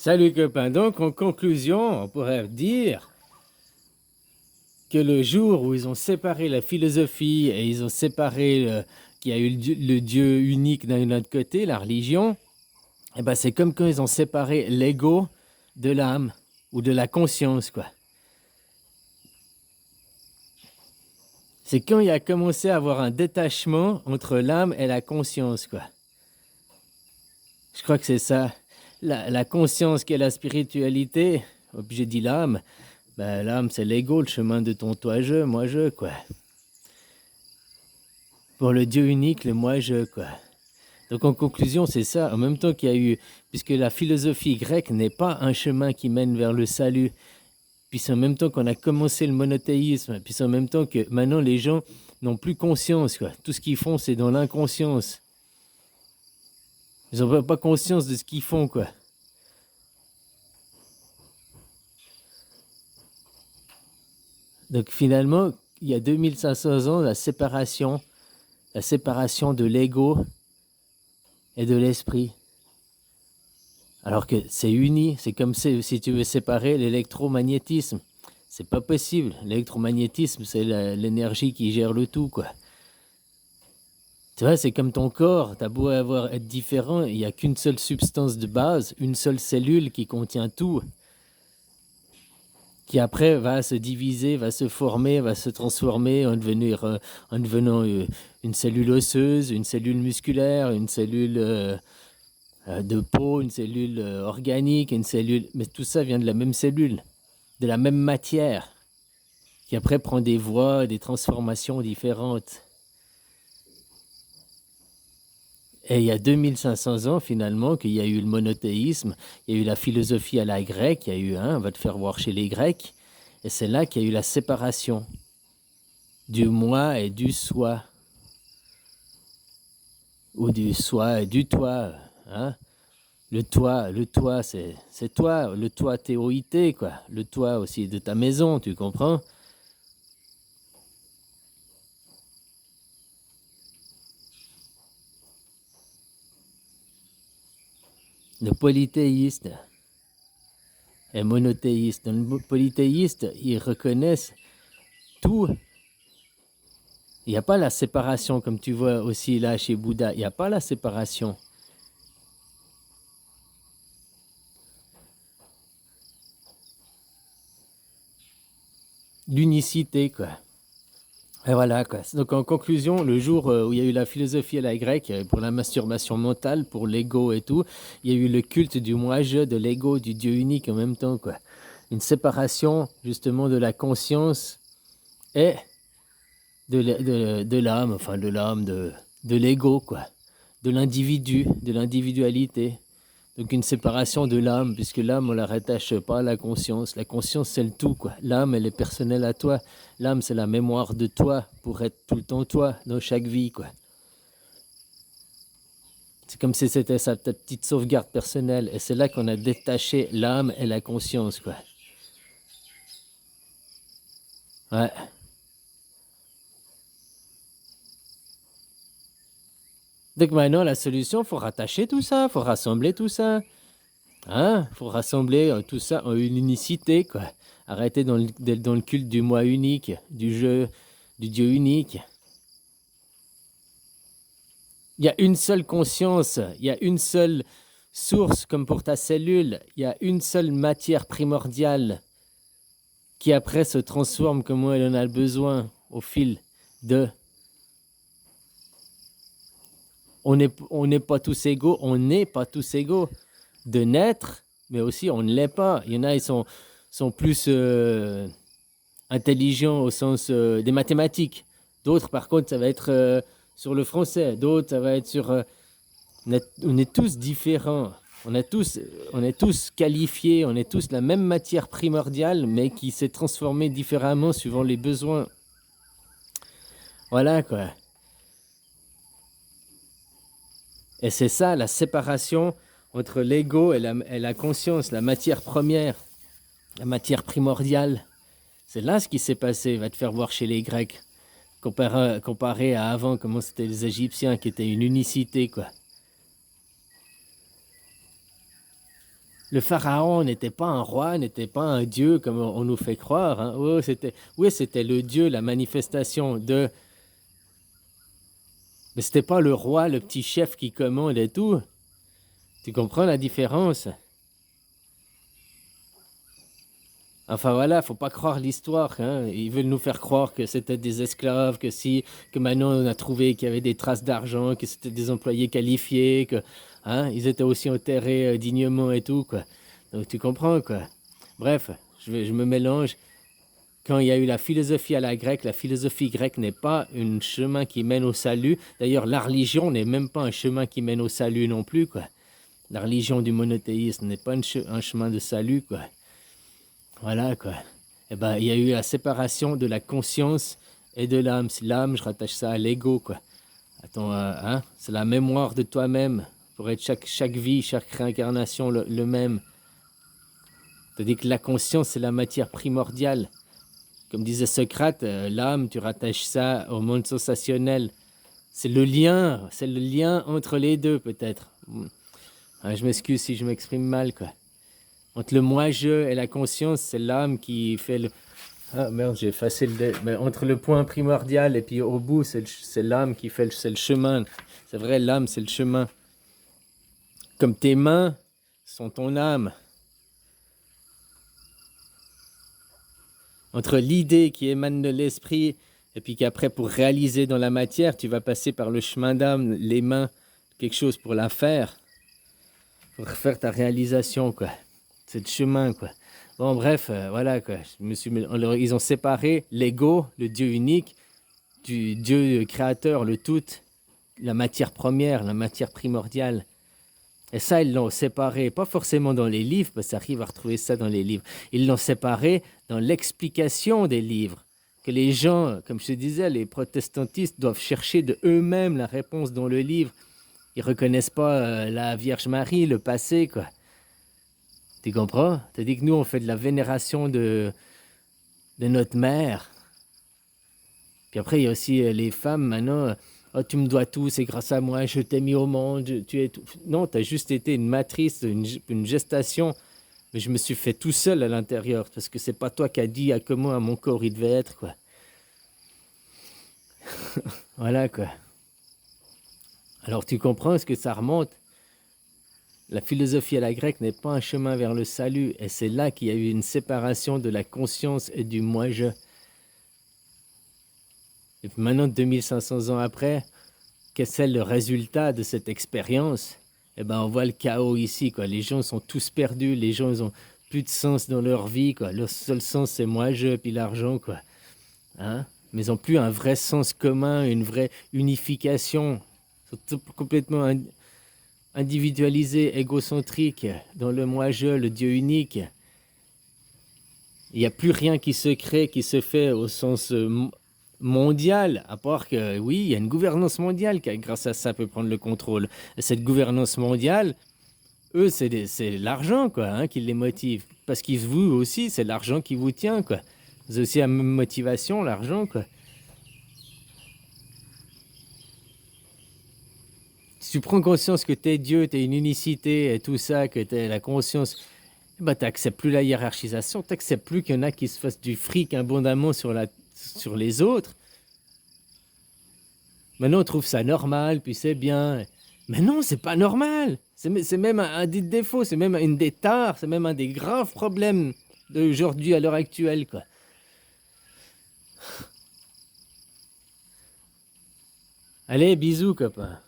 Salut copain, donc en conclusion, on pourrait dire que le jour où ils ont séparé la philosophie et ils ont séparé qu'il y a eu le Dieu unique d'un autre côté, la religion, eh ben c'est comme quand ils ont séparé l'ego de l'âme ou de la conscience, quoi. C'est quand il a commencé à avoir un détachement entre l'âme et la conscience, quoi. Je crois que c'est ça. La conscience qui est la spiritualité, puis j'ai dit l'âme, ben, l'âme c'est l'ego, le chemin de ton toi-je, moi-je, quoi. Pour le Dieu unique, le moi-je, quoi. Donc en conclusion, c'est ça, en même temps qu'il y a eu, puisque la philosophie grecque n'est pas un chemin qui mène vers le salut, puis c'est en même temps qu'on a commencé le monothéisme, puis c'est en même temps que maintenant les gens n'ont plus conscience, quoi. Tout ce qu'ils font, c'est dans l'inconscience. Ils n'ont pas conscience de ce qu'ils font, quoi. Donc finalement, il y a 2500 ans, la séparation de l'ego et de l'esprit. Alors que c'est uni, c'est comme si tu veux séparer l'électromagnétisme. C'est pas possible. L'électromagnétisme, c'est l'énergie qui gère le tout, quoi. Tu vois, c'est comme ton corps. T'as beau être différent, il n'y a qu'une seule substance de base, une seule cellule qui contient tout, qui après va se diviser, va se former, va se transformer en devenant une cellule osseuse, une cellule musculaire, une cellule de peau, une cellule organique, une cellule... Mais tout ça vient de la même cellule, de la même matière, qui après prend des voies, des transformations différentes. Et il y a 2500 ans, finalement, qu'il y a eu le monothéisme, il y a eu la philosophie à la grecque, il y a eu, on va te faire voir chez les Grecs, et c'est là qu'il y a eu la séparation du moi et du soi, ou du soi et du toi, hein. Le toi, c'est toi, le toi théoïté, quoi. Le toi aussi de ta maison, tu comprends? Le polythéiste est monothéiste. Dans le polythéiste, ils reconnaissent tout. Il n'y a pas la séparation, comme tu vois aussi là chez Bouddha. Il n'y a pas la séparation. L'unicité, quoi. Et voilà, quoi. Donc en conclusion, le jour où il y a eu la philosophie à la grecque pour la masturbation mentale, pour l'ego et tout, il y a eu le culte du moi-je, de l'ego, du Dieu unique en même temps, quoi. Une séparation justement de la conscience et de l'âme, enfin de l'ego, quoi. De l'individu, de l'individualité. Donc une séparation de l'âme, puisque l'âme, on la rattache pas à la conscience. La conscience, c'est le tout, quoi. L'âme, elle est personnelle à toi. L'âme, c'est la mémoire de toi, pour être tout le temps toi, dans chaque vie, quoi. C'est comme si c'était ta petite sauvegarde personnelle. Et c'est là qu'on a détaché l'âme et la conscience, quoi. Ouais. Donc maintenant, la solution, faut rattacher tout ça, faut rassembler tout ça. Hein? Faut rassembler tout ça en une unicité, quoi. Arrêter d'être dans le culte du moi unique, du jeu, du Dieu unique. Il y a une seule conscience, il y a une seule source, comme pour ta cellule, il y a une seule matière primordiale qui après se transforme comme elle en a besoin au fil de... On n'est pas tous égaux, on n'est pas tous égaux de naître, mais aussi on ne l'est pas. Il y en a, ils sont plus intelligents au sens des mathématiques. D'autres, par contre, ça va être sur le français. D'autres, ça va être sur... on est tous différents. On est tous qualifiés, on est tous la même matière primordiale, mais qui s'est transformée différemment suivant les besoins. Voilà, quoi. Et c'est ça, la séparation entre l'ego et la conscience, la matière première, la matière primordiale. C'est là ce qui s'est passé, va te faire voir chez les Grecs, comparé à avant, comment c'était les Égyptiens, qui étaient une unicité, quoi. Le pharaon n'était pas un roi, n'était pas un dieu comme on nous fait croire. Hein. Oui, c'était le dieu, la manifestation de... Mais c'était pas le roi, le petit chef qui commande et tout. Tu comprends la différence? Enfin voilà, faut pas croire l'histoire. Hein. Ils veulent nous faire croire que c'était des esclaves, que maintenant on a trouvé qu'il y avait des traces d'argent, que c'était des employés qualifiés, que, hein, ils étaient aussi enterrés dignement et tout, quoi. Donc tu comprends, quoi. Bref, je me mélange. Quand il y a eu la philosophie à la philosophie grecque n'est pas un chemin qui mène au salut. D'ailleurs, la religion n'est même pas un chemin qui mène au salut non plus, quoi. La religion du monothéisme n'est pas un chemin de salut, quoi. Voilà, quoi. Eh ben, il y a eu la séparation de la conscience et de l'âme. Si l'âme, je rattache ça à l'ego, quoi. Attends, hein? C'est la mémoire de toi-même. Pour être chaque vie, chaque réincarnation le même. C'est-à-dire que la conscience, c'est la matière primordiale. Comme disait Socrate, l'âme, tu rattaches ça au monde sensationnel. C'est le lien entre les deux, peut-être. Je m'excuse si je m'exprime mal, quoi. Entre le moi-je et la conscience, c'est l'âme qui fait le... Ah merde, j'ai effacé Mais entre le point primordial et puis au bout, c'est l'âme qui fait c'est le chemin. C'est vrai, l'âme, c'est le chemin. Comme tes mains sont ton âme. Entre l'idée qui émane de l'esprit et puis qu'après, pour réaliser dans la matière, tu vas passer par le chemin d'âme, les mains, quelque chose pour la faire. Pour faire ta réalisation, quoi. C'est le chemin, quoi. Bon, bref, voilà, quoi. Ils ont séparé l'ego, le Dieu unique, du Dieu créateur, le tout, la matière première, la matière primordiale. Et ça, ils l'ont séparé, pas forcément dans les livres, parce que ça arrive à retrouver ça dans les livres. Ils l'ont séparé dans l'explication des livres. Que les gens, comme je te disais, les protestantistes doivent chercher de eux-mêmes la réponse dans le livre. Ils reconnaissent pas la Vierge Marie, le passé, quoi. Tu comprends? C'est-à-dire que nous, on fait de la vénération de notre mère. Puis après, il y a aussi les femmes, maintenant, oh, tu me dois tout, c'est grâce à moi, je t'ai mis au monde, tu es tout. Non, tu as juste été une matrice, une gestation, mais je me suis fait tout seul à l'intérieur, parce que c'est pas toi qui as dit à comment mon corps il devait être, quoi. Voilà, quoi. Alors tu comprends ce que ça remonte? La philosophie à la grecque n'est pas un chemin vers le salut, et c'est là qu'il y a eu une séparation de la conscience et du moi-je. Et puis maintenant, 2500 ans après, qu'est-ce que c'est le résultat de cette expérience? Eh ben, on voit le chaos ici, quoi. Les gens sont tous perdus, les gens ils ont plus de sens dans leur vie, quoi. Leur seul sens, c'est moi-je, puis l'argent, quoi. Hein? Mais ils n'ont plus un vrai sens commun, une vraie unification. Ils sont complètement individualisés, égocentriques, dans le moi-je, le Dieu unique. Il n'y a plus rien qui se crée, qui se fait au sens mondial, à part que, oui, il y a une gouvernance mondiale qui, grâce à ça, peut prendre le contrôle. Et cette gouvernance mondiale, eux, c'est l'argent, quoi, hein, qui les motive. Parce qu'ils vous aussi, c'est l'argent qui vous tient, quoi. C'est aussi la même motivation, l'argent, quoi. Si tu prends conscience que t'es Dieu, t'es une unicité et tout ça, que t'es la conscience, bah t'acceptes plus la hiérarchisation, t'acceptes plus qu'il y en a qui se fassent du fric abondamment sur les autres. Maintenant, on trouve ça normal, puis c'est bien. Mais non, c'est pas normal. C'est même un des défauts, c'est même une des tares, c'est même un des graves problèmes d'aujourd'hui, à l'heure actuelle, quoi. Allez, bisous, copain.